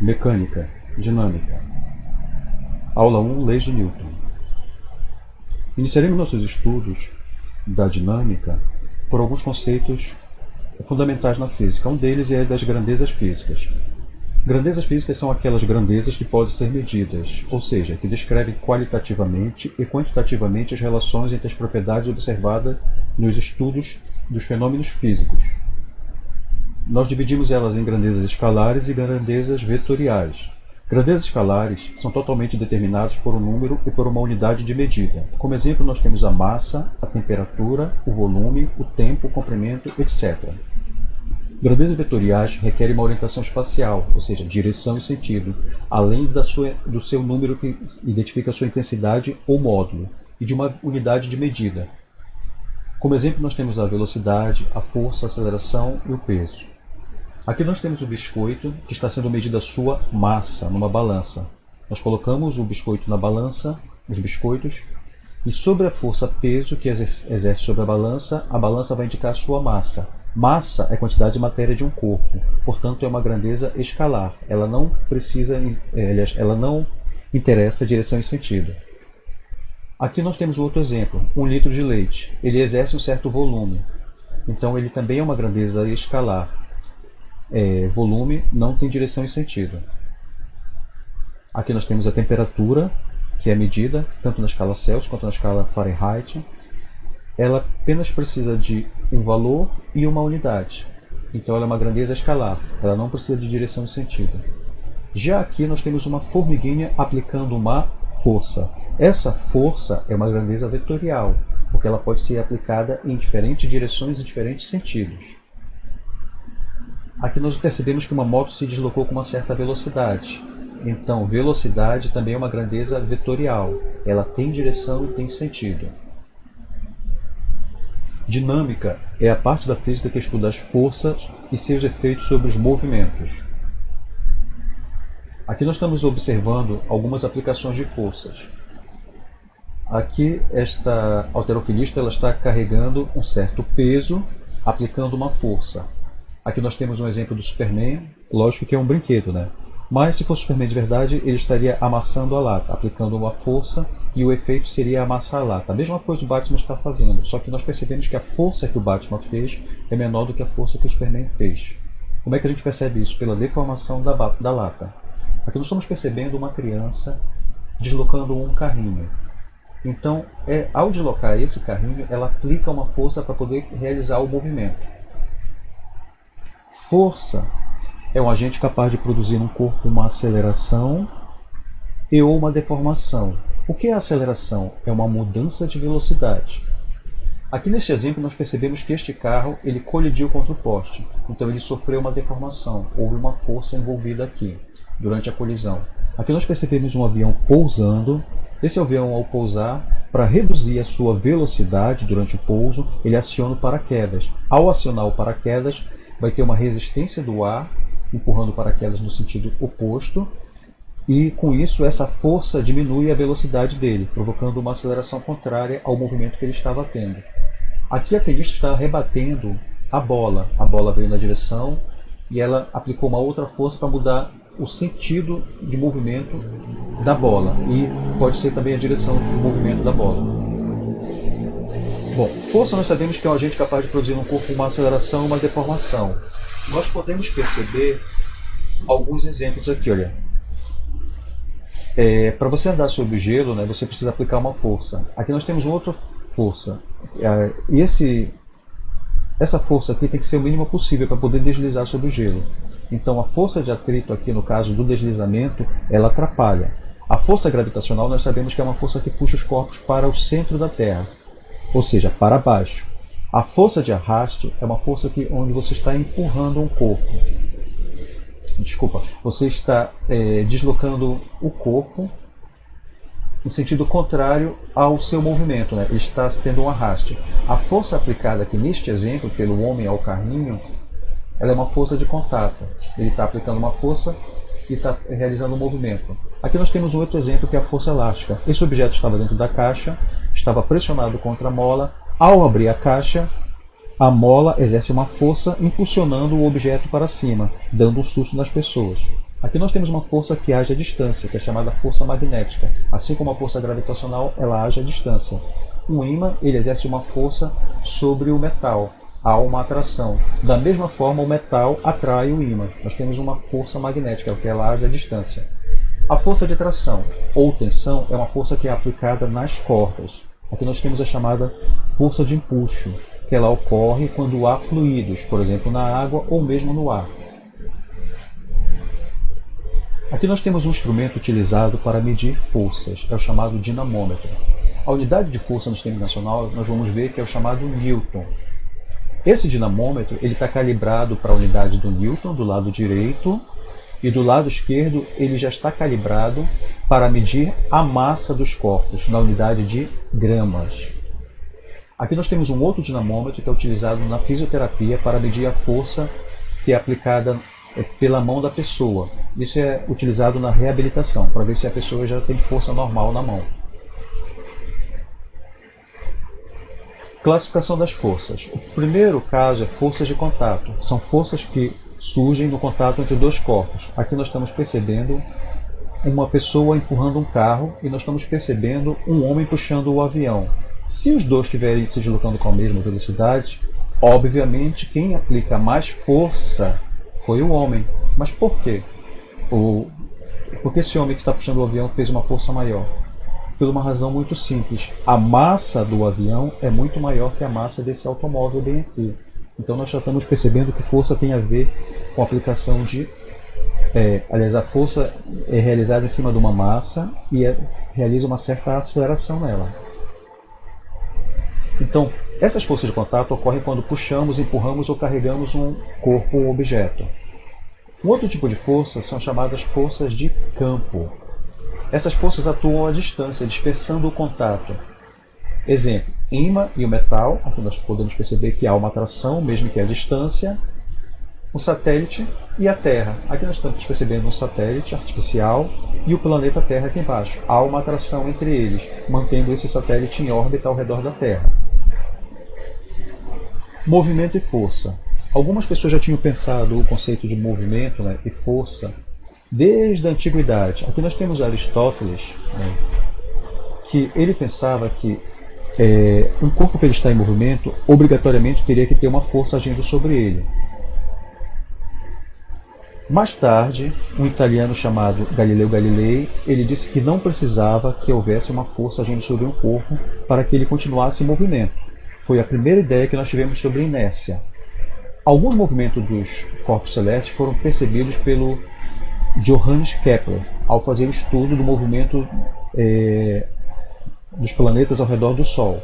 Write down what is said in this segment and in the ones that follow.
Mecânica, dinâmica. Aula 1, Leis de Newton. Iniciaremos nossos estudos da dinâmica por alguns conceitos fundamentais na física. Um deles é das grandezas físicas. Grandezas físicas são aquelas grandezas que podem ser medidas, ou seja, que descrevem qualitativamente e quantitativamente as relações entre as propriedades observadas nos estudos dos fenômenos físicos. Nós dividimos elas em grandezas escalares e grandezas vetoriais. Grandezas escalares são totalmente determinadas por um número e por uma unidade de medida. Como exemplo, nós temos a massa, a temperatura, o volume, o tempo, o comprimento, etc. Grandezas vetoriais requerem uma orientação espacial, ou seja, direção e sentido, além do seu número que identifica a sua intensidade ou módulo, e de uma unidade de medida. Como exemplo, nós temos a velocidade, a força, a aceleração e o peso. Aqui nós temos o biscoito, que está sendo medida a sua massa numa balança. Nós colocamos o biscoito na balança, os biscoitos, e sobre a força peso que exerce sobre a balança vai indicar a sua massa. Massa é a quantidade de matéria de um corpo, portanto é uma grandeza escalar. Ela não interessa direção e sentido. Aqui nós temos outro exemplo, 1 litro de leite. Ele exerce um certo volume, então ele também é uma grandeza escalar. Volume não tem direção e sentido. Aqui nós temos a temperatura, que é medida tanto na escala Celsius quanto na escala Fahrenheit. Ela apenas precisa de um valor e uma unidade. Então ela é uma grandeza escalar, ela não precisa de direção e sentido. Já aqui nós temos uma formiguinha aplicando uma força. Essa força é uma grandeza vetorial, porque ela pode ser aplicada em diferentes direções e diferentes sentidos. Aqui nós percebemos que uma moto se deslocou com uma certa velocidade. Então, velocidade também é uma grandeza vetorial. Ela tem direção e tem sentido. Dinâmica é a parte da física que estuda as forças e seus efeitos sobre os movimentos. Aqui nós estamos observando algumas aplicações de forças. Aqui esta halterofilista ela está carregando um certo peso, aplicando uma força. Aqui nós temos um exemplo do Superman, lógico que é um brinquedo, né? Mas se fosse o Superman de verdade, ele estaria amassando a lata, aplicando uma força, e o efeito seria amassar a lata. A mesma coisa o Batman está fazendo, só que nós percebemos que a força que o Batman fez é menor do que a força que o Superman fez. Como é que a gente percebe isso? Pela deformação da lata. Aqui nós estamos percebendo uma criança deslocando um carrinho. Então, ao deslocar esse carrinho, ela aplica uma força para poder realizar o movimento. Força é um agente capaz de produzir no corpo uma aceleração ou uma deformação. O que é aceleração? É uma mudança de velocidade. Aqui neste exemplo nós percebemos que este carro ele colidiu contra o poste, então ele sofreu uma deformação, houve uma força envolvida aqui, durante a colisão. Aqui nós percebemos um avião pousando. Esse avião, ao pousar, para reduzir a sua velocidade durante o pouso, ele aciona o paraquedas. Ao acionar o paraquedas, vai ter uma resistência do ar, empurrando o paraquedas no sentido oposto, e com isso essa força diminui a velocidade dele, provocando uma aceleração contrária ao movimento que ele estava tendo. Aqui a tenista está rebatendo a bola veio na direção e ela aplicou uma outra força para mudar o sentido de movimento da bola, e pode ser também a direção do movimento da bola. Bom, força nós sabemos que é um agente capaz de produzir no corpo uma aceleração e uma deformação. Nós podemos perceber alguns exemplos aqui, olha. Para você andar sobre o gelo, né, você precisa aplicar uma força. Aqui nós temos outra força. E essa força aqui tem que ser o mínimo possível para poder deslizar sobre o gelo. Então a força de atrito aqui, no caso do deslizamento, ela atrapalha. A força gravitacional nós sabemos que é uma força que puxa os corpos para o centro da Terra, ou seja, para baixo. A força de arraste é uma força onde você está empurrando um corpo. Desculpa, você está deslocando o corpo em sentido contrário ao seu movimento, né? Ele está tendo um arraste. A força aplicada aqui neste exemplo, pelo homem ao carrinho, ela é uma força de contato. Ele está aplicando uma força e está realizando um movimento. Aqui nós temos um outro exemplo que é a força elástica. Esse objeto estava dentro da caixa, estava pressionado contra a mola. Ao abrir a caixa, a mola exerce uma força impulsionando o objeto para cima, dando um susto nas pessoas. Aqui nós temos uma força que age à distância, que é chamada força magnética. Assim como a força gravitacional, ela age à distância. Um ímã, ele exerce uma força sobre o metal. Há uma atração. Da mesma forma, o metal atrai o ímã. Nós temos uma força magnética, que ela age à distância. A força de atração ou tensão é uma força que é aplicada nas cordas. Aqui nós temos a chamada força de empuxo, que ela ocorre quando há fluidos, por exemplo, na água ou mesmo no ar. Aqui nós temos um instrumento utilizado para medir forças, é o chamado dinamômetro. A unidade de força no sistema nacional nós vamos ver que é o chamado Newton. Esse dinamômetro ele está calibrado para a unidade do Newton do lado direito e do lado esquerdo ele já está calibrado para medir a massa dos corpos na unidade de gramas. Aqui nós temos um outro dinamômetro que é utilizado na fisioterapia para medir a força que é aplicada pela mão da pessoa. Isso é utilizado na reabilitação, para ver se a pessoa já tem força normal na mão. Classificação das forças. O primeiro caso é forças de contato. São forças que surgem no contato entre dois corpos. Aqui nós estamos percebendo uma pessoa empurrando um carro e nós estamos percebendo um homem puxando o avião. Se os dois estiverem se deslocando com a mesma velocidade, obviamente quem aplica mais força foi o homem. Mas por quê? Porque esse homem que está puxando o avião fez uma força maior? Por uma razão muito simples. A massa do avião é muito maior que a massa desse automóvel bem aqui. Então nós já estamos percebendo que força tem a ver com a aplicação de... aliás, a força é realizada em cima de uma massa e realiza uma certa aceleração nela. Então, essas forças de contato ocorrem quando puxamos, empurramos ou carregamos um corpo ou objeto. Um outro tipo de força são chamadas forças de campo. Essas forças atuam à distância, dispersando o contato. Exemplo, ímã e o metal, aqui nós podemos perceber que há uma atração, mesmo que à distância. O satélite e a Terra. Aqui nós estamos percebendo um satélite artificial e o planeta Terra aqui embaixo. Há uma atração entre eles, mantendo esse satélite em órbita ao redor da Terra. Movimento e força. Algumas pessoas já tinham pensado o conceito de movimento, e força desde a antiguidade. Aqui nós temos Aristóteles, que ele pensava que um corpo que ele está em movimento obrigatoriamente teria que ter uma força agindo sobre ele. Mais tarde, um italiano chamado Galileu Galilei, ele disse que não precisava que houvesse uma força agindo sobre um corpo para que ele continuasse em movimento. Foi a primeira ideia que nós tivemos sobre inércia. Alguns movimentos dos corpos celestes foram percebidos pelo Johannes Kepler, ao fazer o estudo do movimento dos planetas ao redor do Sol.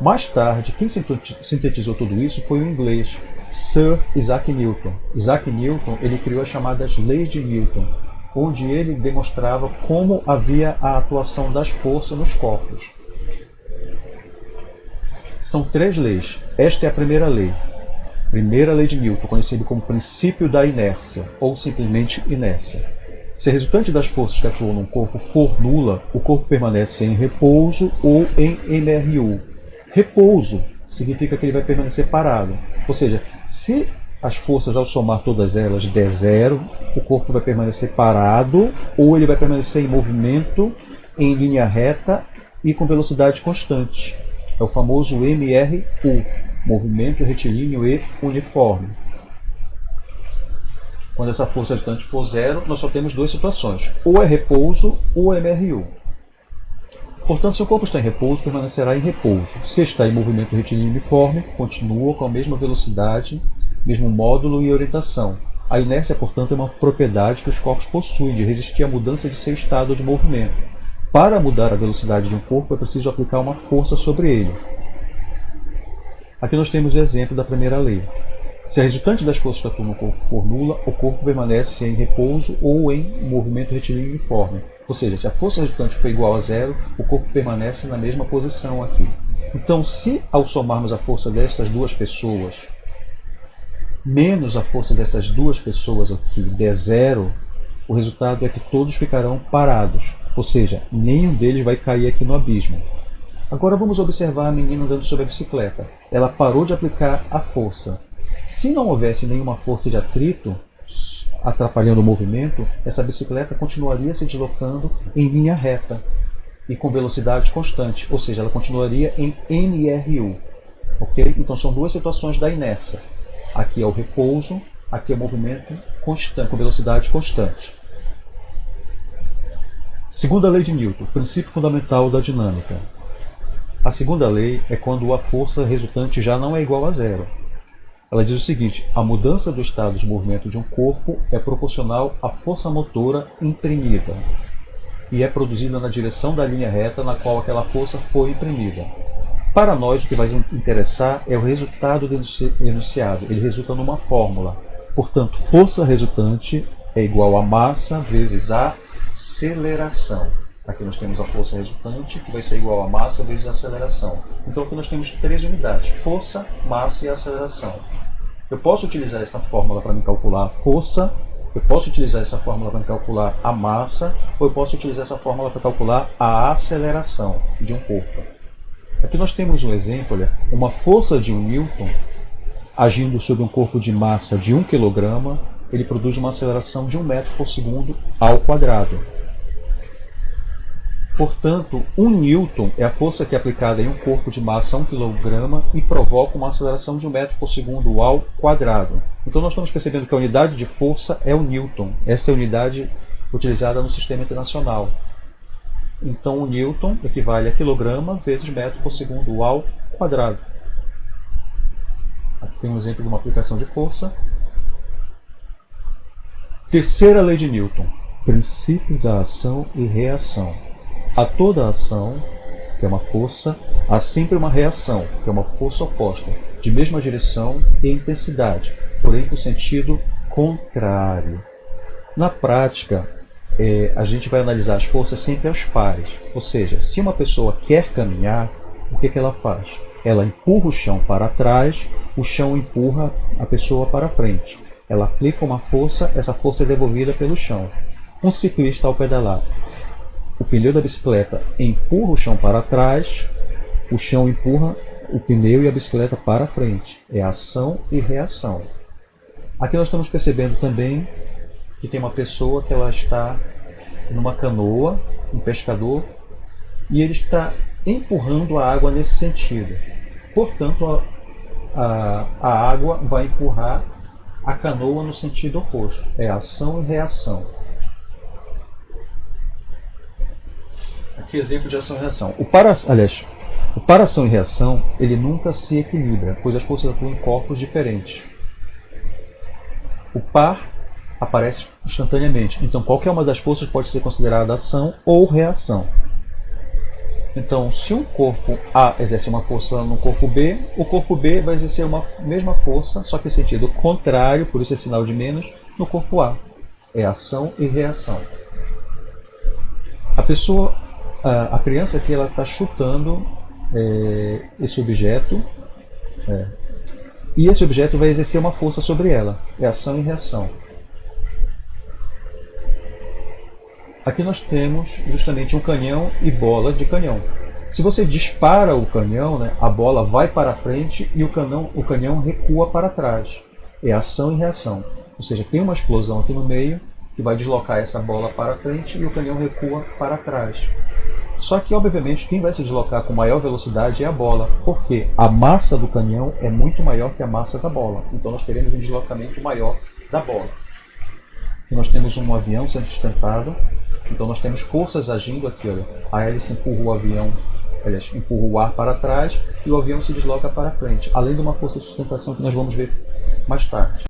Mais tarde, quem sintetizou tudo isso foi o inglês Sir Isaac Newton. Isaac Newton ele criou as chamadas leis de Newton, onde ele demonstrava como havia a atuação das forças nos corpos. São 3 leis. Esta é a primeira lei. Primeira lei de Newton, conhecida como princípio da inércia, ou simplesmente inércia. Se a resultante das forças que atuam num corpo for nula, o corpo permanece em repouso ou em MRU. Repouso significa que ele vai permanecer parado. Ou seja, se as forças ao somar todas elas der zero, o corpo vai permanecer parado ou ele vai permanecer em movimento, em linha reta e com velocidade constante. É o famoso MRU, movimento retilíneo e uniforme. Quando essa força resultante for zero, nós só temos 2 situações, ou é repouso ou MRU. Portanto, se o corpo está em repouso, permanecerá em repouso. Se está em movimento retilíneo uniforme, continua com a mesma velocidade, mesmo módulo e orientação. A inércia, portanto, é uma propriedade que os corpos possuem de resistir à mudança de seu estado de movimento. Para mudar a velocidade de um corpo, é preciso aplicar uma força sobre ele. Aqui nós temos o exemplo da primeira lei. Se a resultante das forças que atuam no corpo for nula, o corpo permanece em repouso ou em movimento retilíneo uniforme. Ou seja, se a força resultante for igual a zero, o corpo permanece na mesma posição aqui. Então, se ao somarmos a força dessas 2 pessoas, menos a força dessas 2 pessoas aqui der zero, o resultado é que todos ficarão parados. Ou seja, nenhum deles vai cair aqui no abismo. Agora vamos observar a menina andando sobre a bicicleta. Ela parou de aplicar a força. Se não houvesse nenhuma força de atrito, atrapalhando o movimento, essa bicicleta continuaria se deslocando em linha reta e com velocidade constante, ou seja, ela continuaria em NRU. Okay? Então são duas situações da inércia. Aqui é o repouso, aqui é o movimento constante, com velocidade constante. Segunda lei de Newton, princípio fundamental da dinâmica. A segunda lei é quando a força resultante já não é igual a zero. Ela diz o seguinte: a mudança do estado de movimento de um corpo é proporcional à força motora imprimida e é produzida na direção da linha reta na qual aquela força foi imprimida. Para nós, o que vai interessar é o resultado do enunciado. Ele resulta numa fórmula. Portanto, força resultante é igual a massa vezes a aceleração. Aqui nós temos a força resultante, que vai ser igual a massa vezes a aceleração. Então aqui nós temos três unidades: força, massa e aceleração. Eu posso utilizar essa fórmula para me calcular a força, eu posso utilizar essa fórmula para me calcular a massa, ou eu posso utilizar essa fórmula para calcular a aceleração de um corpo. Aqui nós temos um exemplo, olha, uma força de 1 Newton agindo sobre um corpo de massa de 1 kg, ele produz uma aceleração de 1 metro por segundo ao quadrado. Portanto, 1 Newton é a força que é aplicada em um corpo de massa 1 kg e provoca uma aceleração de 1 metro por segundo ao quadrado. Então nós estamos percebendo que a unidade de força é o Newton. Esta é a unidade utilizada no sistema internacional. Então 1 Newton equivale a quilograma vezes metro por segundo ao quadrado. Aqui tem um exemplo de uma aplicação de força. Terceira lei de Newton, princípio da ação e reação. A toda ação, que é uma força, há sempre uma reação, que é uma força oposta, de mesma direção e intensidade, porém com sentido contrário. Na prática, a gente vai analisar as forças sempre aos pares, ou seja, se uma pessoa quer caminhar, o que ela faz? Ela empurra o chão para trás, o chão empurra a pessoa para frente. Ela aplica uma força, essa força é devolvida pelo chão. Um ciclista ao pedalar, o pneu da bicicleta empurra o chão para trás, o chão empurra o pneu e a bicicleta para frente. É ação e reação. Aqui nós estamos percebendo também que tem uma pessoa que ela está numa canoa, um pescador, e ele está empurrando a água nesse sentido. Portanto, a água vai empurrar a canoa no sentido oposto. É ação e reação. Aqui exemplo de ação e reação. O para-ação e reação, ele nunca se equilibra, pois as forças atuam em corpos diferentes. O par aparece instantaneamente, então qualquer uma das forças pode ser considerada ação ou reação. Então, se um corpo A exerce uma força no corpo B, o corpo B vai exercer uma mesma força, só que em sentido contrário, por isso é sinal de menos, no corpo A. É ação e reação. A criança aqui ela está chutando esse objeto, e esse objeto vai exercer uma força sobre ela. É ação e reação. Aqui nós temos justamente um canhão e bola de canhão. Se você dispara o canhão, né, a bola vai para frente e o canhão recua para trás. É ação e reação. Ou seja, tem uma explosão aqui no meio que vai deslocar essa bola para frente e o canhão recua para trás. Só que, obviamente, quem vai se deslocar com maior velocidade é a bola, porque a massa do canhão é muito maior que a massa da bola. Então nós teremos um deslocamento maior da bola. Aqui nós temos um avião sendo sustentado. Então nós temos forças agindo aqui, olha. A hélice empurra o avião, empurra o ar para trás e o avião se desloca para frente, além de uma força de sustentação que nós vamos ver mais tarde.